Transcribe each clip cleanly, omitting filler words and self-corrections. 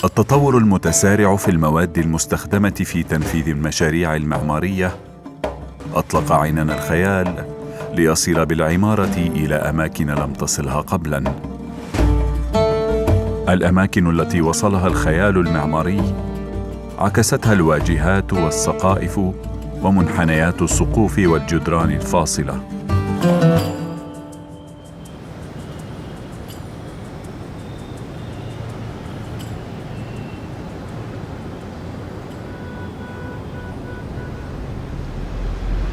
التطور المتسارع في المواد المستخدمة في تنفيذ المشاريع المعمارية أطلق عيننا الخيال ليصل بالعمارة إلى أماكن لم تصلها قبلاً. الأماكن التي وصلها الخيال المعماري عكستها الواجهات والسقائف ومنحنيات السقوف والجدران الفاصلة.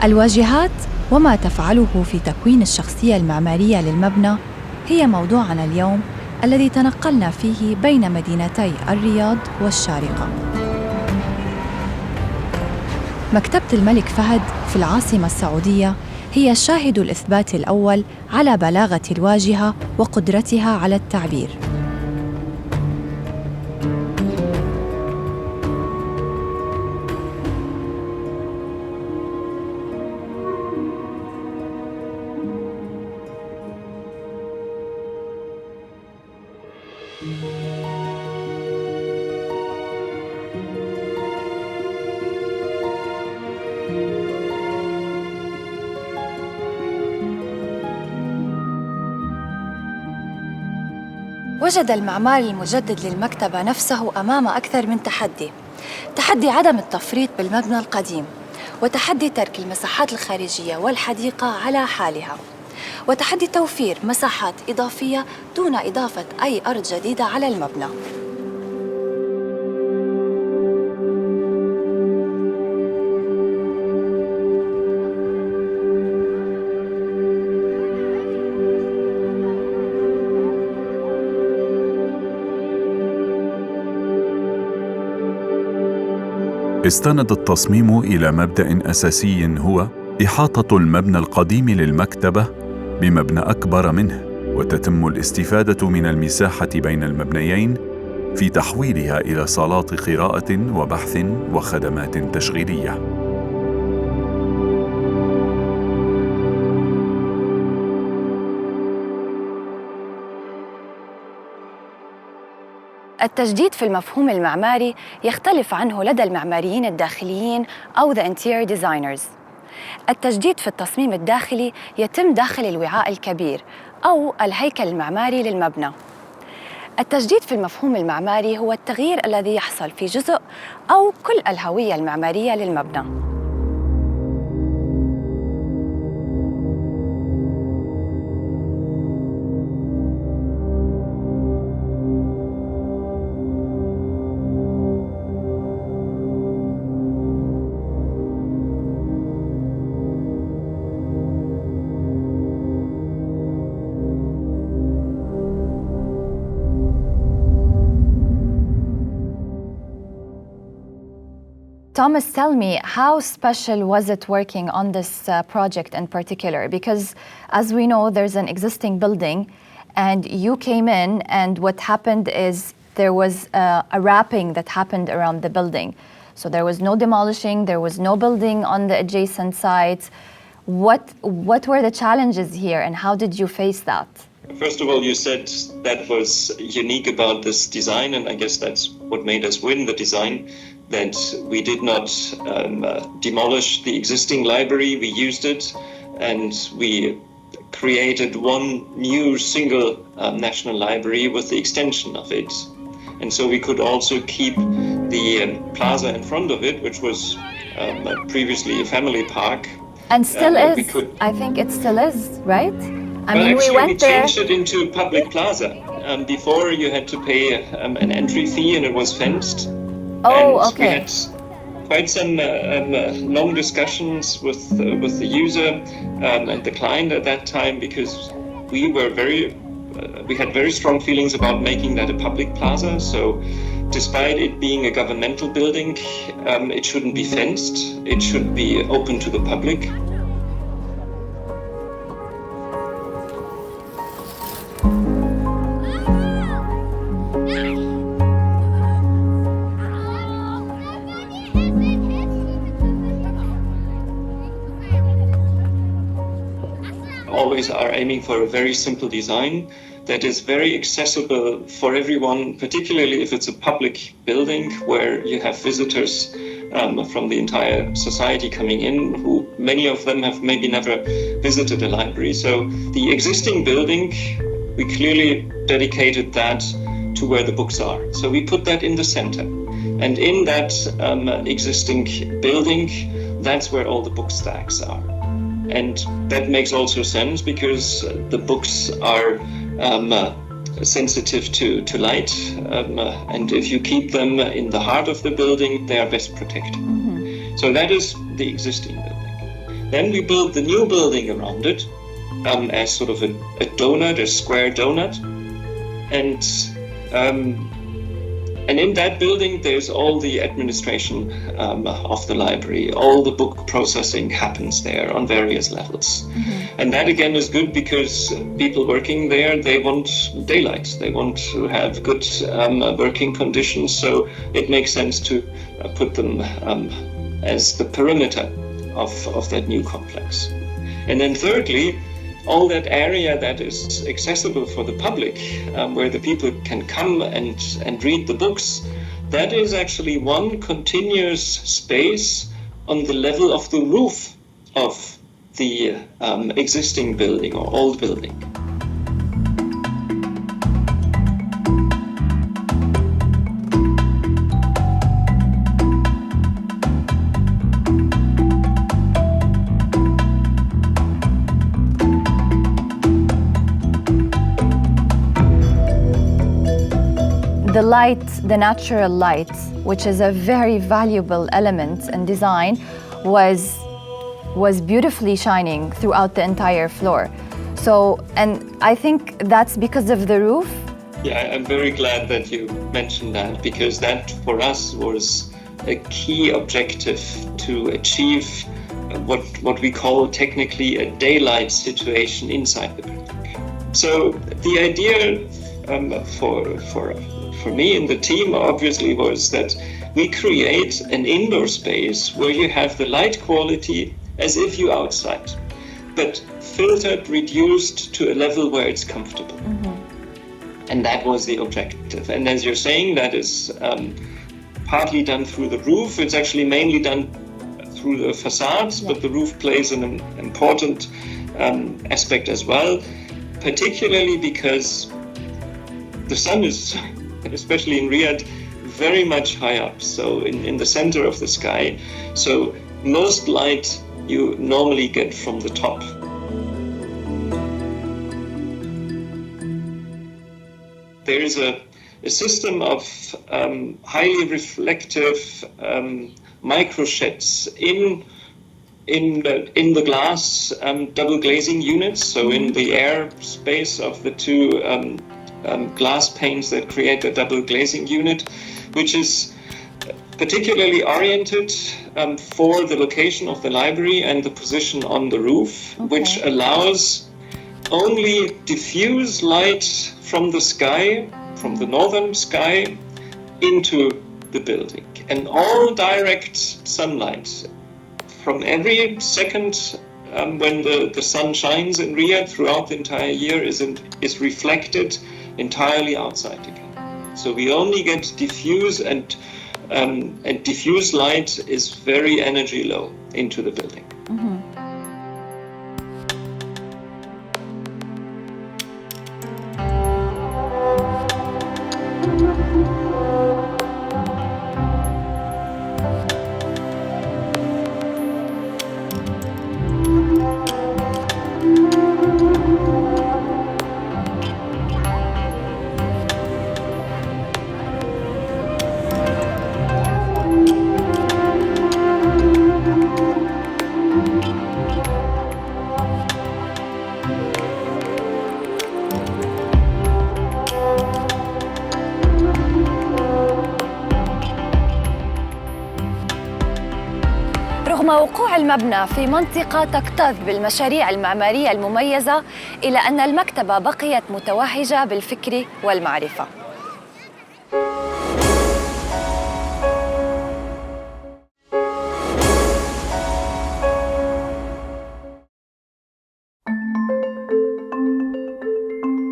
الواجهات وما تفعله في تكوين الشخصية المعمارية للمبنى هي موضوعنا اليوم الذي تنقلنا فيه بين مدينتي الرياض والشارقة. مكتبة الملك فهد في العاصمة السعودية هي شاهد الإثبات الأول على بلاغة الواجهة وقدرتها على التعبير. وجد المعماري المجدد للمكتبة نفسه أمام أكثر من تحدي عدم التفريط بالمبنى القديم، وتحدي ترك المساحات الخارجية والحديقة على حالها، وتحدي توفير مساحات إضافية دون إضافة أي أرض جديدة على المبنى. استند التصميم إلى مبدأ أساسي هو إحاطة المبنى القديم للمكتبة بمبنى أكبر منه، وتتم الاستفادة من المساحة بين المبنيين في تحويلها إلى صالات قراءة وبحث وخدمات تشغيلية. التجديد في المفهوم المعماري يختلف عنه لدى المعماريين الداخليين أو the interior designers. التجديد في التصميم الداخلي يتم داخل الوعاء الكبير أو الهيكل المعماري للمبنى. التجديد في المفهوم المعماري هو التغيير الذي يحصل في جزء أو كل الهوية المعمارية للمبنى. Thomas, tell me, how special was it working on this project in particular? Because as we know, there's an existing building and you came in and what happened is there was a wrapping that happened around the building. So there was no demolishing, there was no building on the adjacent sites. What were the challenges here and how did you face that? First of all, you said that was unique about this design, and I guess that's what made us win the design, that we did not demolish the existing library. We used it and we created one new single national library with the extension of it. And so we could also keep the plaza in front of it, which was previously a family park. And still is, I think it still is, right? I mean, actually, we went there. We changed it into a public plaza. Before you had to pay an entry fee and it was fenced. Oh, and okay. We had quite some long discussions with the user and the client at that time, because we had very strong feelings about making that a public plaza. So despite it being a governmental building, it shouldn't be fenced. It should be open to the public. Always are aiming for a very simple design that is very accessible for everyone, particularly if it's a public building where you have visitors from the entire society coming in, who many of them have maybe never visited a library. So the existing building, we clearly dedicated that to where the books are. So we put that in the center. And in that existing building, that's where all the book stacks are. And that makes also sense because the books are sensitive to light. And if you keep them in the heart of the building, they are best protected. Mm-hmm. So that is the existing building. Then we build the new building around it as sort of a donut, a square donut. And in that building, there's all the administration of the library. All the book processing happens there on various levels. Mm-hmm. And that, again, is good because people working there, they want daylight. They want to have good working conditions. So it makes sense to put them as the perimeter of that new complex. And then thirdly, all that area that is accessible for the public, where the people can come and read the books, that is actually one continuous space on the level of the roof of the existing building or old building. The light, the natural light, which is a very valuable element in design, was beautifully shining throughout the entire floor. So, and I think that's because of the roof. Yeah, I'm very glad that you mentioned that, because that for us was a key objective to achieve what we call technically a daylight situation inside the building. So the idea for me and the team obviously was that we create an indoor space where you have the light quality as if you're outside, but filtered, reduced to a level where it's comfortable. Mm-hmm. And that was the objective. And as you're saying, that is partly done through the roof. It's actually mainly done through the facades, yeah. But the roof plays an important aspect as well, particularly because the sun is, especially in Riyadh, very much high up, so in the center of the sky. So most light you normally get from the top. There is a system of highly reflective microsheds in the glass double glazing units, so in the air space of the two glass panes that create the double glazing unit, which is particularly oriented for the location of the library and the position on the roof, okay. Which allows only diffuse light from the sky, from the northern sky, into the building. And all direct sunlight from every second when the sun shines in Riyadh throughout the entire year is reflected entirely outside again. So we only get diffuse, and diffuse light is very energy low into the building. Mm-hmm. رغم وقوع المبنى في منطقة تكتظ بالمشاريع المعمارية المميزة، إلا أن المكتبة بقيت متوهجة بالفكر والمعرفة.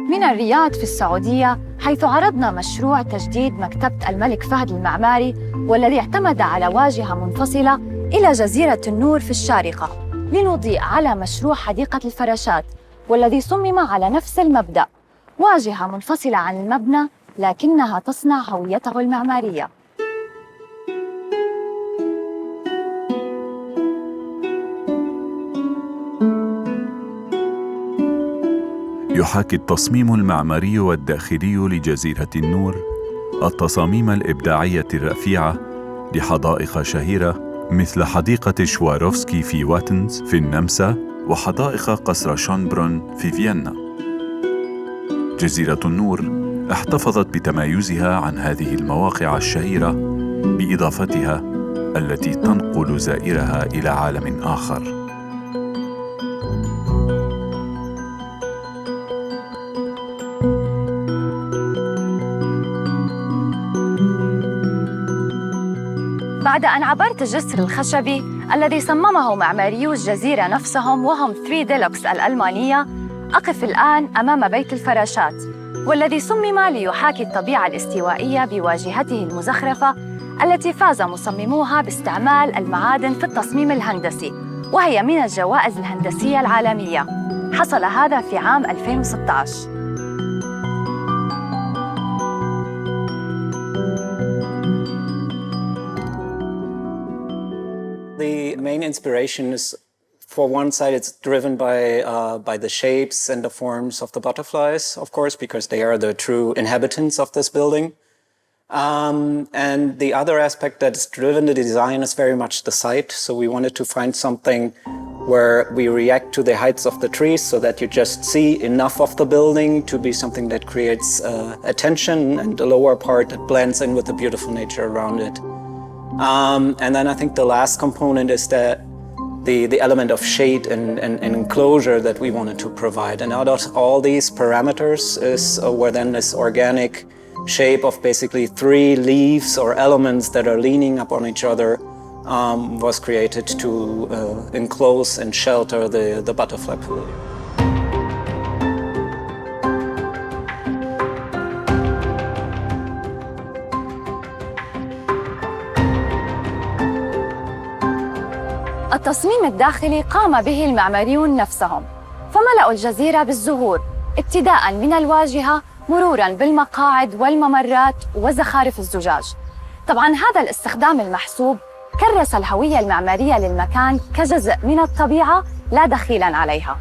من الرياض في السعودية، حيث عرضنا مشروع تجديد مكتبة الملك فهد المعماري، والذي اعتمد على واجهة منفصلة إلى جزيرة النور في الشارقة لنضيء على مشروع حديقة الفراشات، والذي صمم على نفس المبدأ، واجهة منفصلة عن المبنى لكنها تصنع هويته المعمارية. يحاكي التصميم المعماري والداخلي لجزيرة النور التصاميم الإبداعية الرفيعة لحدائق شهيرة مثل حديقة شواروفسكي في واتنز في النمسا وحدائق قصر شونبرون في فيينا. جزيرة النور احتفظت بتمايزها عن هذه المواقع الشهيرة بإضافتها التي تنقل زائرها إلى عالم آخر. بعد أن عبرت الجسر الخشبي الذي صممه معماريو الجزيرة نفسهم وهم 3 ديلوكس الألمانية، أقف الآن أمام بيت الفراشات، والذي صمم ليحاكي الطبيعة الاستوائية بواجهته المزخرفة التي فاز مصمموها باستعمال المعادن في التصميم الهندسي، وهي من الجوائز الهندسية العالمية. حصل هذا في عام 2016. The main inspiration is, for one side, it's driven by the shapes and the forms of the butterflies, of course, because they are the true inhabitants of this building. And the other aspect that is driven the design is very much the site. So we wanted to find something where we react to the heights of the trees so that you just see enough of the building to be something that creates attention, and the lower part that blends in with the beautiful nature around it. And then I think the last component is that the element of shade and enclosure that we wanted to provide. And out of all these parameters is where then this organic shape of basically 3 leaves or elements that are leaning upon each other was created to enclose and shelter the butterfly pavilion. التصميم الداخلي قام به المعماريون نفسهم، فملأوا الجزيرة بالزهور ابتداءً من الواجهة مروراً بالمقاعد والممرات وزخارف الزجاج. طبعاً هذا الاستخدام المحسوب كرس الهوية المعمارية للمكان كجزء من الطبيعة لا دخيلاً عليها.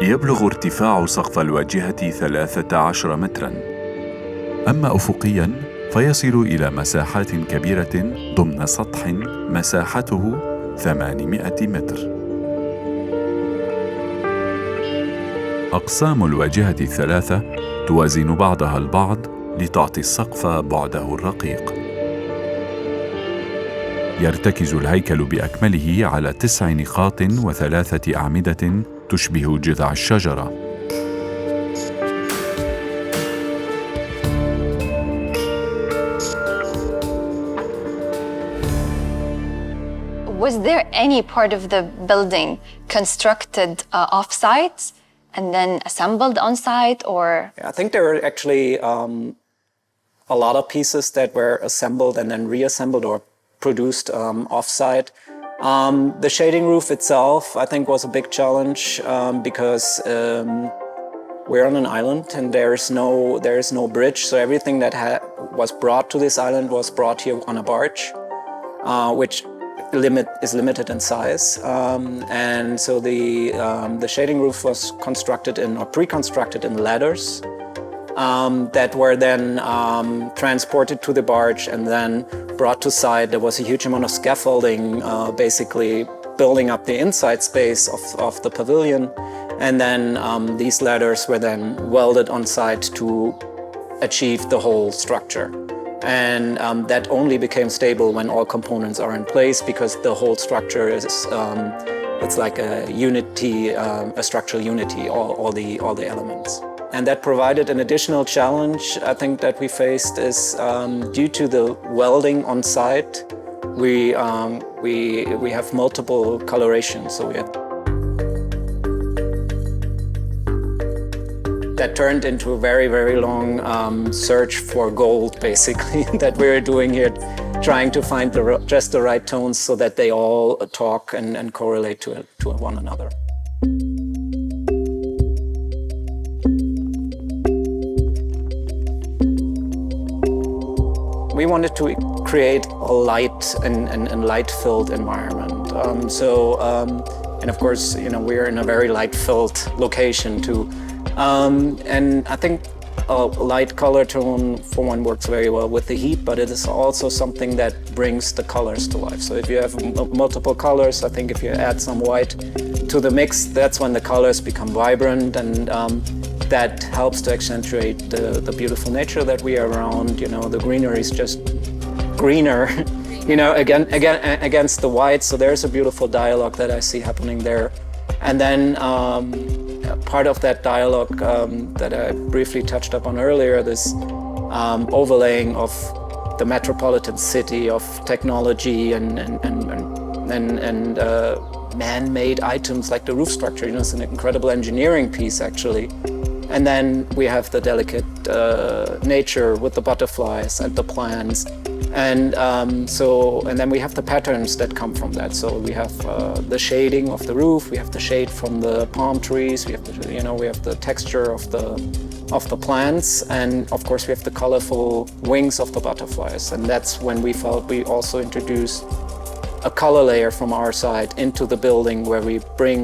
يبلغ ارتفاع سقف الواجهة 13 متراً، أما أفقياً فيصل إلى مساحات كبيرة ضمن سطح مساحته 800 متر. أقسام الواجهة الثلاثة توازن بعضها البعض لتعطي السقف بعده الرقيق. يرتكز الهيكل بأكمله على 9 نقاط و3 أعمدة تشبه جذع الشجرة. Was there any part of the building constructed off-site and then assembled on-site, or? I think there were actually a lot of pieces that were assembled and then reassembled or produced off-site. The shading roof itself, I think, was a big challenge because we're on an island and there is no bridge. So everything that was brought to this island was brought here on a barge, which is limited in size. And so the shading roof was constructed or pre-constructed in ladders that were then transported to the barge and then brought to site. There was a huge amount of scaffolding, basically building up the inside space of the pavilion. And then these ladders were then welded on site to achieve the whole structure. And that only became stable when all components are in place, because the whole structure is it's like a unity, a structural unity, all the elements. And that provided an additional challenge, I think, that we faced is due to the welding on site. We have multiple colorations, so we have that turned into a very, very long search for gold, basically, that we're doing here, trying to find just the right tones so that they all talk and correlate to one another. We wanted to create a light and light-filled environment. And of course, we're in a very light-filled location too. And I think a light color tone, for one, works very well with the heat, but it is also something that brings the colors to life. So if you have multiple colors, I think if you add some white to the mix, that's when the colors become vibrant, and that helps to accentuate the beautiful nature that we are around. The greenery is just greener, against the white. So there's a beautiful dialogue that I see happening there. And then part of that dialogue that I briefly touched upon earlier, this overlaying of the metropolitan city, of technology and man-made items like the roof structure. It's an incredible engineering piece, actually. And then we have the delicate nature with the butterflies and the plants. And then we have the patterns that come from that. So we have the shading of the roof, we have the shade from the palm trees, we have the texture of the plants, and of course we have the colorful wings of the butterflies. And that's when we felt we also introduced a color layer from our side into the building, where we bring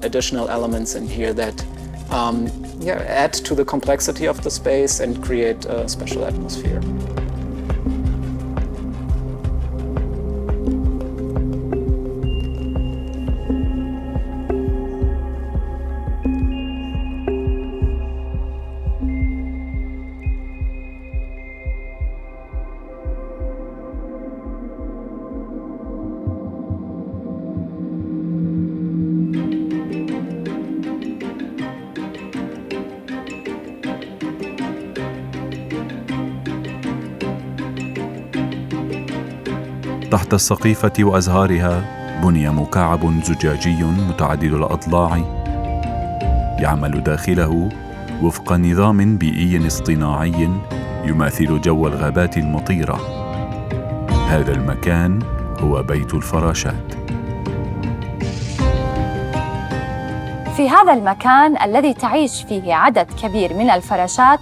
additional elements in here that add to the complexity of the space and create a special atmosphere. تحت السقيفة وأزهارها بني مكعب زجاجي متعدد الأضلاع يعمل داخله وفق نظام بيئي اصطناعي يماثل جو الغابات المطيرة. هذا المكان هو بيت الفراشات. في هذا المكان الذي تعيش فيه عدد كبير من الفراشات،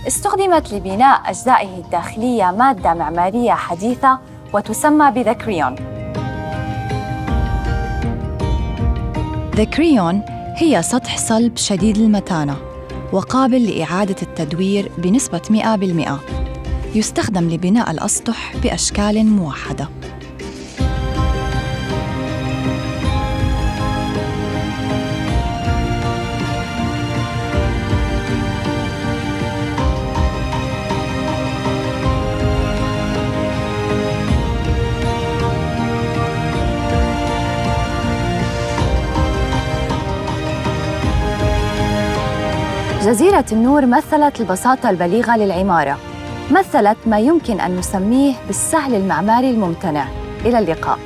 استخدمت لبناء أجزائه الداخلية مادة معمارية حديثة وتسمى بذكريون. ذكريون هي سطح صلب شديد المتانة وقابل لإعادة التدوير بنسبة 100%. يستخدم لبناء الأسطح بأشكال موحدة. جزيرة النور مثلت البساطة البليغة للعمارة، مثلت ما يمكن أن نسميه بالسهل المعماري الممتنع. إلى اللقاء.